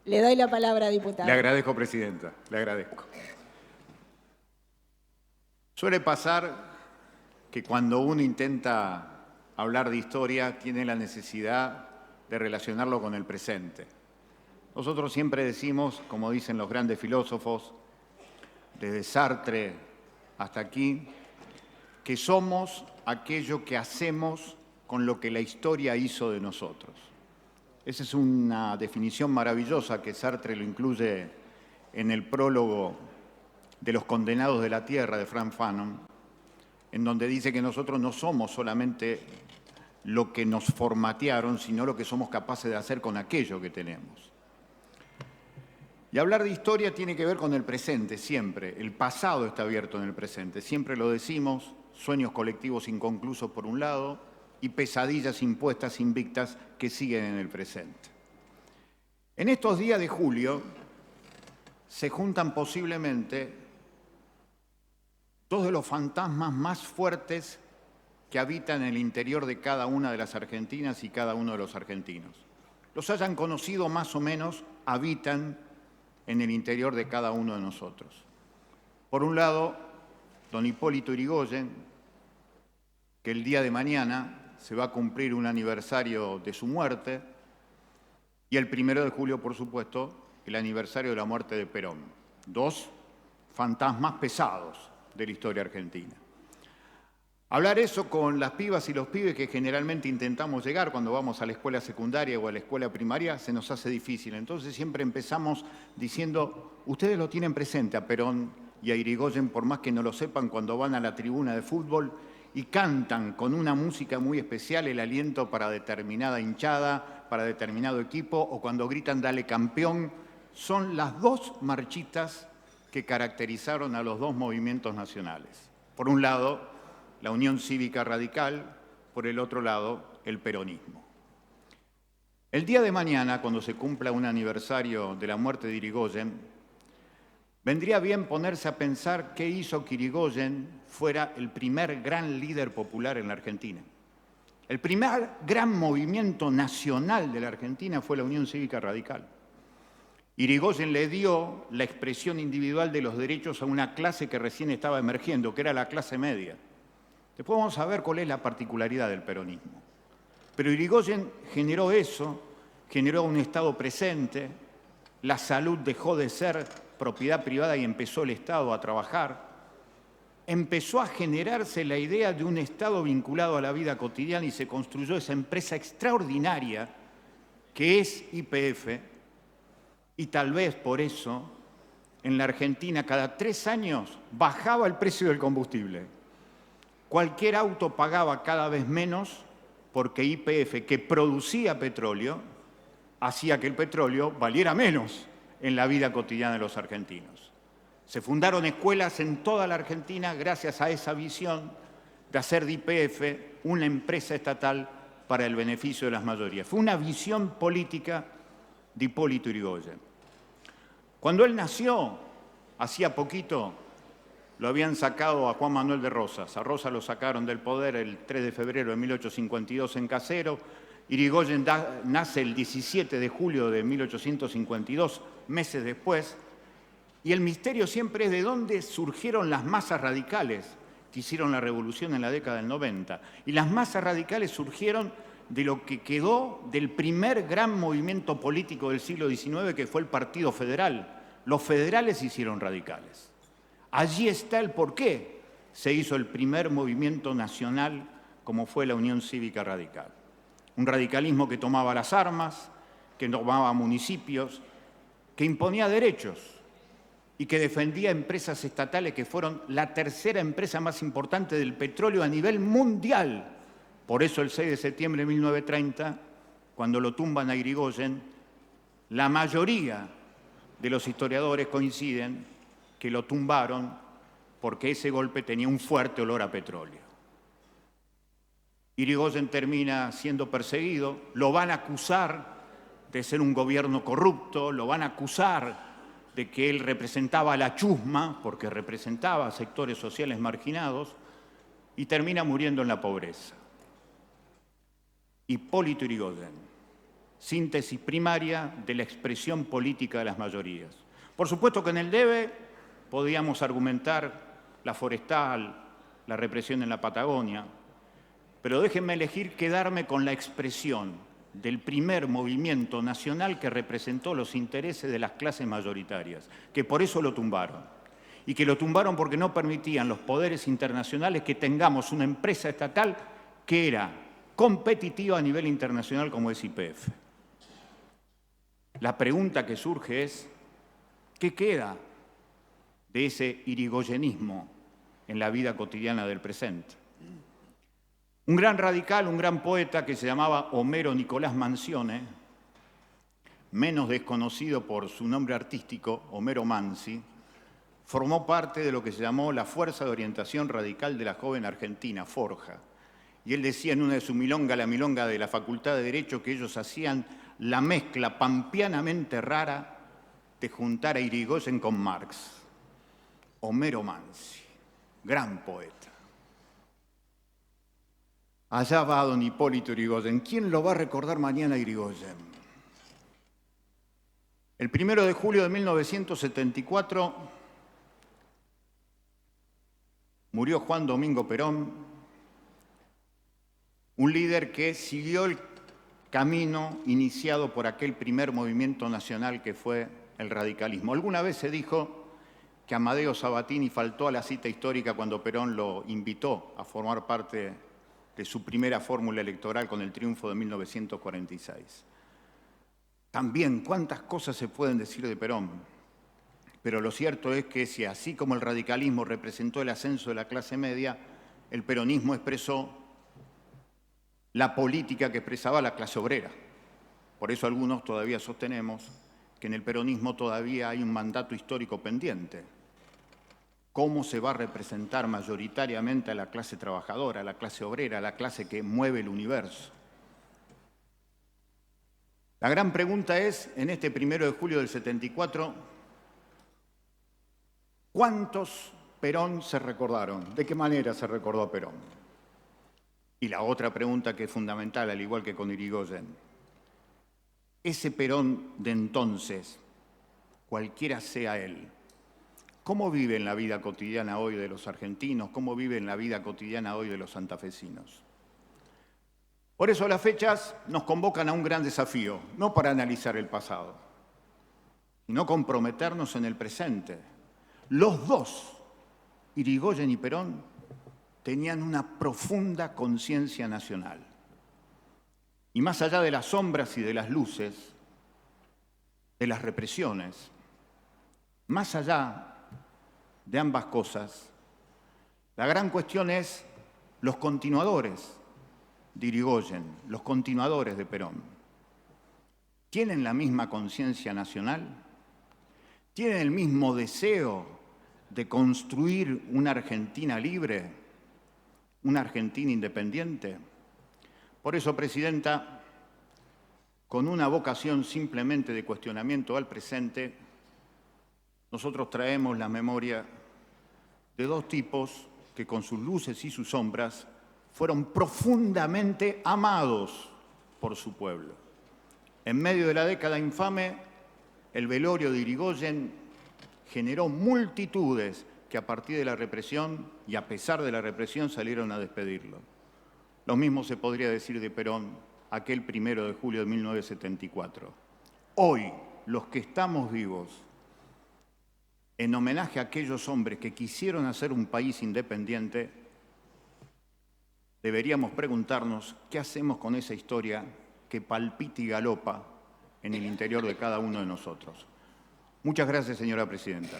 Le doy la palabra, diputado. Le agradezco, presidenta, le agradezco. Suele pasar que cuando uno intenta hablar de historia tiene la necesidad de relacionarlo con el presente. Nosotros siempre decimos, como dicen los grandes filósofos, desde Sartre hasta aquí, que somos aquello que hacemos con lo que la historia hizo de nosotros. Esa es una definición maravillosa que Sartre lo incluye en el prólogo de Los condenados de la tierra de Frantz Fanon, en donde dice que nosotros no somos solamente lo que nos formatearon, sino lo que somos capaces de hacer con aquello que tenemos. Y hablar de historia tiene que ver con el presente, siempre. El pasado está abierto en el presente, siempre lo decimos, sueños colectivos inconclusos por un lado y pesadillas impuestas invictas que siguen en el presente. En estos días de julio se juntan posiblemente dos de los fantasmas más fuertes que habitan en el interior de cada una de las argentinas y cada uno de los argentinos. Los hayan conocido más o menos, habitan en el interior de cada uno de nosotros. Por un lado, don Hipólito Yrigoyen, que el día de mañana se va a cumplir un aniversario de su muerte, y el 1 de julio, por supuesto, el aniversario de la muerte de Perón. Dos fantasmas pesados de la historia argentina. Hablar eso con las pibas y los pibes que generalmente intentamos llegar cuando vamos a la escuela secundaria o a la escuela primaria se nos hace difícil. Entonces siempre empezamos diciendo, ustedes lo tienen presente a Perón y a Yrigoyen, por más que no lo sepan, cuando van a la tribuna de fútbol y cantan con una música muy especial el aliento para determinada hinchada, para determinado equipo, o cuando gritan dale campeón. Son las dos marchitas que caracterizaron a los dos movimientos nacionales. Por un lado, la Unión Cívica Radical, por el otro lado, el peronismo. El día de mañana, cuando se cumpla un aniversario de la muerte de Yrigoyen, vendría bien ponerse a pensar qué hizo que Yrigoyen fuera el primer gran líder popular en la Argentina. El primer gran movimiento nacional de la Argentina fue la Unión Cívica Radical. Yrigoyen le dio la expresión individual de los derechos a una clase que recién estaba emergiendo, que era la clase media. Después vamos a ver cuál es la particularidad del peronismo. Pero Yrigoyen generó eso, generó un Estado presente, la salud dejó de ser propiedad privada y empezó el Estado a trabajar, empezó a generarse la idea de un Estado vinculado a la vida cotidiana y se construyó esa empresa extraordinaria que es YPF, y tal vez por eso en la Argentina cada 3 años bajaba el precio del combustible. Cualquier auto pagaba cada vez menos porque YPF, que producía petróleo, hacía que el petróleo valiera menos en la vida cotidiana de los argentinos. Se fundaron escuelas en toda la Argentina gracias a esa visión de hacer de YPF una empresa estatal para el beneficio de las mayorías. Fue una visión política de Hipólito Yrigoyen. Cuando él nació, hacía poquito, lo habían sacado a Juan Manuel de Rosas. A Rosas lo sacaron del poder el 3 de febrero de 1852 en Caseros. Yrigoyen nace el 17 de julio de 1852, meses después. Y el misterio siempre es de dónde surgieron las masas radicales que hicieron la revolución en la década del 90. Y las masas radicales surgieron de lo que quedó del primer gran movimiento político del siglo XIX, que fue el Partido Federal. Los federales se hicieron radicales. Allí está el porqué se hizo el primer movimiento nacional como fue la Unión Cívica Radical. Un radicalismo que tomaba las armas, que tomaba municipios, que imponía derechos y que defendía empresas estatales que fueron la tercera empresa más importante del petróleo a nivel mundial. Por eso el 6 de septiembre de 1930, cuando lo tumban a Yrigoyen, la mayoría de los historiadores coinciden que lo tumbaron porque ese golpe tenía un fuerte olor a petróleo. Yrigoyen termina siendo perseguido, lo van a acusar de ser un gobierno corrupto, lo van a acusar de que él representaba a la chusma, porque representaba a sectores sociales marginados, y termina muriendo en la pobreza. Hipólito Yrigoyen, síntesis primaria de la expresión política de las mayorías. Por supuesto que en el debe podíamos argumentar la forestal, la represión en la Patagonia, pero déjenme elegir quedarme con la expresión del primer movimiento nacional que representó los intereses de las clases mayoritarias, que por eso lo tumbaron. Y que lo tumbaron porque no permitían los poderes internacionales que tengamos una empresa estatal que era competitiva a nivel internacional como es YPF. La pregunta que surge es, ¿qué queda de ese irigoyenismo en la vida cotidiana del presente? Un gran radical, un gran poeta que se llamaba Homero Nicolás Manzione, menos desconocido por su nombre artístico, Homero Manzi, formó parte de lo que se llamó la Fuerza de Orientación Radical de la Joven Argentina, Forja. Y él decía en una de sus milongas, la milonga de la Facultad de Derecho, que ellos hacían la mezcla pampeanamente rara de juntar a Irigoyen con Marx. Homero Manzi, gran poeta. Allá va don Hipólito Yrigoyen. ¿Quién lo va a recordar mañana a Yrigoyen? El 1 de julio de 1974 murió Juan Domingo Perón, un líder que siguió el camino iniciado por aquel primer movimiento nacional que fue el radicalismo. Alguna vez se dijo que Amadeo Sabatini faltó a la cita histórica cuando Perón lo invitó a formar parte de su primera fórmula electoral con el triunfo de 1946. También, ¿cuántas cosas se pueden decir de Perón? Pero lo cierto es que si así como el radicalismo representó el ascenso de la clase media, el peronismo expresó la política que expresaba la clase obrera. Por eso algunos todavía sostenemos que en el peronismo todavía hay un mandato histórico pendiente. ¿Cómo se va a representar mayoritariamente a la clase trabajadora, a la clase obrera, a la clase que mueve el universo? La gran pregunta es, en este 1 de julio del 74, ¿cuántos Perón se recordaron? ¿De qué manera se recordó a Perón? Y la otra pregunta que es fundamental, al igual que con Irigoyen, ese Perón de entonces, cualquiera sea él, ¿cómo vive en la vida cotidiana hoy de los argentinos? ¿Cómo vive en la vida cotidiana hoy de los santafesinos? Por eso las fechas nos convocan a un gran desafío, no para analizar el pasado, sino comprometernos en el presente. Los dos, Irigoyen y Perón, tenían una profunda conciencia nacional. Y más allá de las sombras y de las luces, de las represiones, más allá de ambas cosas, la gran cuestión es los continuadores de Irigoyen, los continuadores de Perón. ¿Tienen la misma conciencia nacional? ¿Tienen el mismo deseo de construir una Argentina libre, una Argentina independiente? Por eso, Presidenta, con una vocación simplemente de cuestionamiento al presente, nosotros traemos la memoria de dos tipos que con sus luces y sus sombras fueron profundamente amados por su pueblo. En medio de la década infame, el velorio de Irigoyen generó multitudes que a partir de la represión y a pesar de la represión salieron a despedirlo. Lo mismo se podría decir de Perón aquel 1 de julio de 1974. Hoy, los que estamos vivos, en homenaje a aquellos hombres que quisieron hacer un país independiente, deberíamos preguntarnos qué hacemos con esa historia que palpita y galopa en el interior de cada uno de nosotros. Muchas gracias, señora Presidenta.